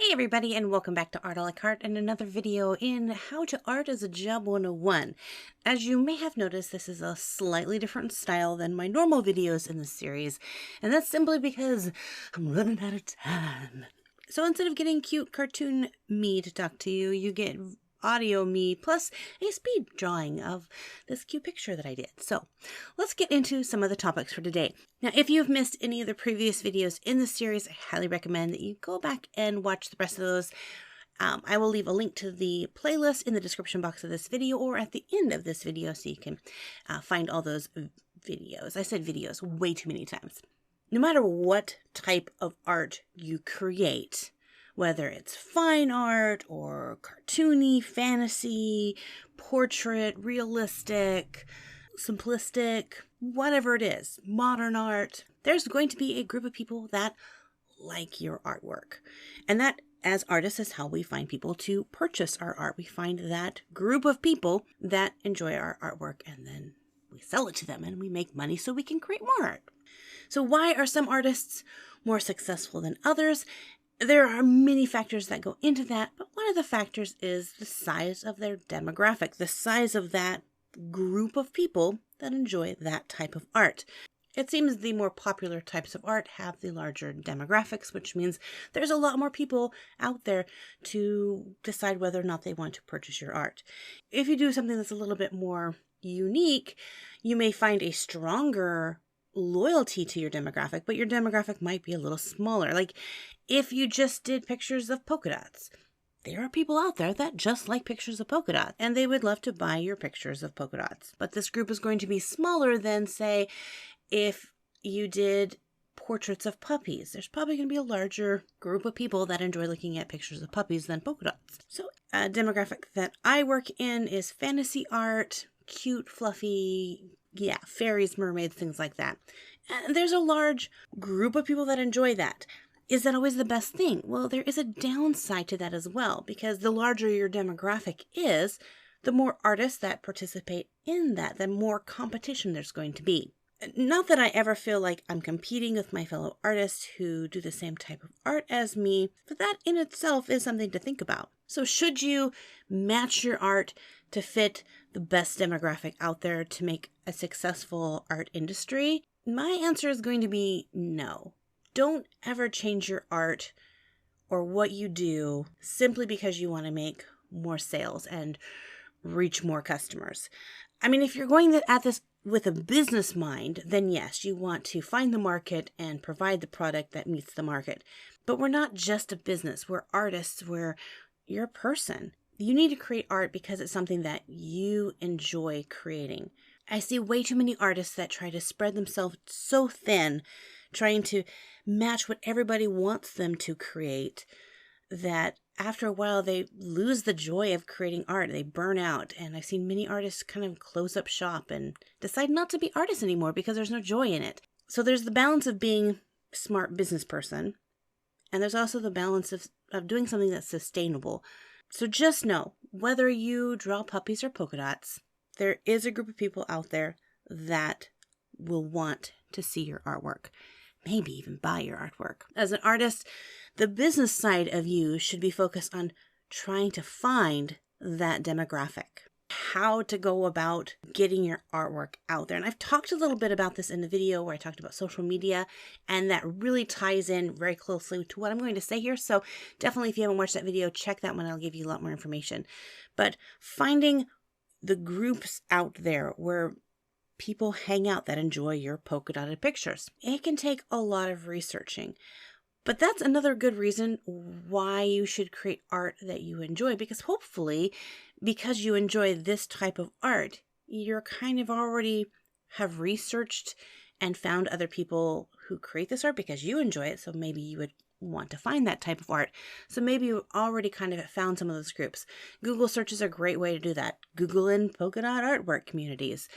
Hey everybody, and welcome back to Art a la Carte and another video in How to Art as a Job 101. As you may have noticed, this is a slightly different style than my normal videos in this series, and that's simply because I'm running out of time. So instead of getting cute cartoon me to talk to you, you get audio me plus a speed drawing of this cute picture that I did. So let's get into some of the topics for today. Now, if you've missed any of the previous videos in the series, I highly recommend that you go back and watch the rest of those. I will leave a link to the playlist in the description box of this video or at the end of this video so you can find all those videos. I said videos way too many times. No matter what type of art you create, whether it's fine art or cartoony, fantasy, portrait, realistic, simplistic, whatever it is, modern art, there's going to be a group of people that like your artwork. And that, as artists, is how we find people to purchase our art. We find that group of people that enjoy our artwork and then we sell it to them and we make money so we can create more art. So why are some artists more successful than others? There are many factors that go into that, but one of the factors is the size of their demographic, the size of that group of people that enjoy that type of art. It seems the more popular types of art have the larger demographics, which means there's a lot more people out there to decide whether or not they want to purchase your art. If you do something that's a little bit more unique, you may find a stronger loyalty to your demographic, but your demographic might be a little smaller. Like if you just did pictures of polka dots, there are people out there that just like pictures of polka dots and they would love to buy your pictures of polka dots. But this group is going to be smaller than, say, if you did portraits of puppies. There's probably going to be a larger group of people that enjoy looking at pictures of puppies than polka dots. So a demographic that I work in is fantasy art, cute, fluffy, fairies, mermaids, things like that. And there's a large group of people that enjoy that. Is that always the best thing? Well, there is a downside to that as well, because the larger your demographic is, the more artists that participate in that, the more competition there's going to be. Not that I ever feel like I'm competing with my fellow artists who do the same type of art as me, but that in itself is something to think about. So should you match your art to fit the best demographic out there to make a successful art industry? My answer is going to be no. Don't ever change your art or what you do simply because you want to make more sales and reach more customers. I mean, if you're going at this with a business mind, then yes, you want to find the market and provide the product that meets the market. But we're not just a business. We're artists. You're a person. You need to create art because it's something that you enjoy creating. I see way too many artists that try to spread themselves so thin, trying to match what everybody wants them to create, that after a while they lose the joy of creating art. They burn out. And I've seen many artists kind of close up shop and decide not to be artists anymore because there's no joy in it. So there's the balance of being a smart business person, and there's also the balance of doing something that's sustainable. So just know, whether you draw puppies or polka dots, there is a group of people out there that will want to see your artwork, maybe even buy your artwork. As an artist, the business side of you should be focused on trying to find that demographic, how to go about getting your artwork out there. And I've talked a little bit about this in the video where I talked about social media, and that really ties in very closely to what I'm going to say here. So definitely, if you haven't watched that video, check that one. I'll give you a lot more information. But finding the groups out there where people hang out that enjoy your polka dotted pictures, it can take a lot of researching. But that's another good reason why you should create art that you enjoy, because hopefully, because you enjoy this type of art, you're kind of already have researched and found other people who create this art because you enjoy it. So maybe you would want to find that type of art. So maybe you already kind of found some of those groups. Google search is a great way to do that. Google in polka dot artwork communities.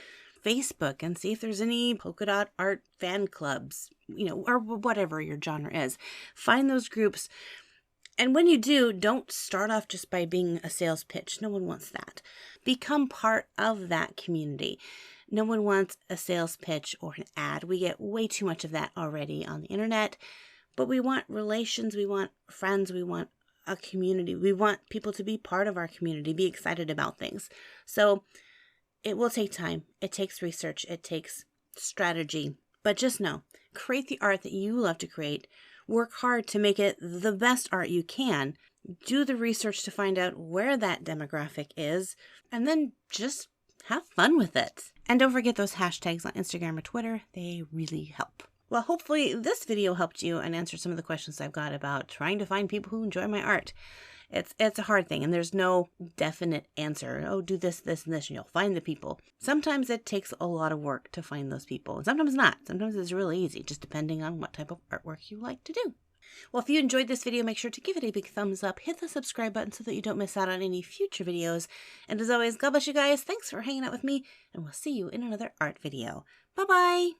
Facebook and see if there's any polka dot art fan clubs, or whatever your genre is. Find those groups. And when you do, don't start off just by being a sales pitch. No one wants that. Become part of that community. No one wants a sales pitch or an ad. We get way too much of that already on the internet. But we want relations, we want friends, we want a community. We want people to be part of our community, be excited about things. So it will take time. It takes research. It takes strategy. But just know, create the art that you love to create. Work hard to make it the best art you can. Do the research to find out where that demographic is. And then just have fun with it. And don't forget those hashtags on Instagram or Twitter. They really help. Well, hopefully this video helped you and answered some of the questions I've got about trying to find people who enjoy my art. It's a hard thing, and there's no definite answer. Oh, do this, this, and this, and you'll find the people. Sometimes it takes a lot of work to find those people, and sometimes not. Sometimes it's really easy, just depending on what type of artwork you like to do. Well, if you enjoyed this video, make sure to give it a big thumbs up. Hit the subscribe button so that you don't miss out on any future videos. And as always, God bless you guys. Thanks for hanging out with me, and we'll see you in another art video. Bye-bye!